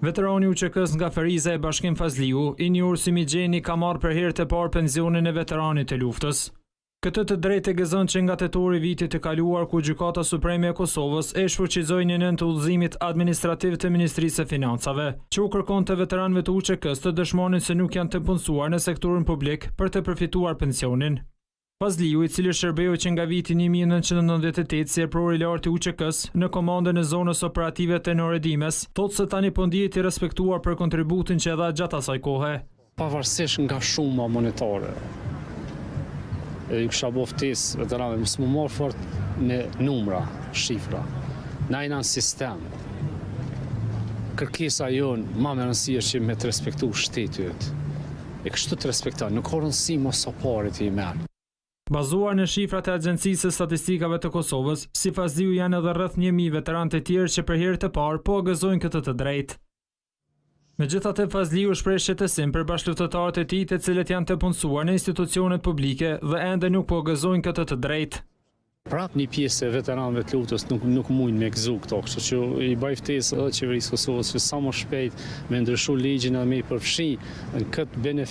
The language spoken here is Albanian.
Veterani UÇK-s nga Feriza e Bashkim Fazliu, i njohur si Migjeni, ka marrë për herë të parë pensionin e veteranit të luftës. Këtë të drejtë e gëzon që nga tetori vitit të kaluar ku Gjykata Supreme e Kosovës e shfuqizoi në nën të udhëzimit administrativ të Ministrisë së Financave, që u kërkon të veteranëve të UÇK-s të dëshmonin se nuk janë të punësuar në sektorin publik për të përfituar pensionin. Fazliu, i cili shërbeu që nga viti 1998 si epror i lartë i UÇK-s në komandën e zonës operative të Noredimes, thotë se tani po ndihet i respektuar për kontributin që dha gjatë asaj kohe. Pavarësisht nga shuma monetare, i kisha bo ftesë veteranëve mos më marr fort në numra, shifra. Na jena në sistem. Kërkesa jonë më e rëndësishme është që me të respektu shtetit. E kështu të respekton, nuk ka rëndësi mos sa parë ti merr. Bazuar në shifrat e Agjencisë së Statistikave të Kosovës, si Fazliu janë edhe rreth 1000 veteranë të tjerë që për herë të parë po gëzojnë këtë të drejtë. Megjithatë, Fazliu shpreh shqetësim për bashkëluftëtarët e tij, të cilët janë të punësuar në institucionet publike dhe ende nuk po gëzojnë këtë të drejtë. Prap një pjesë e veteranëve të luftës nuk mujnë me gëzu këto, kështu që i bëj ftesë edhe qeverisë Kosovës që sa më shpejt me ndryshu ligjin edhe me i përfshi në këtë benefit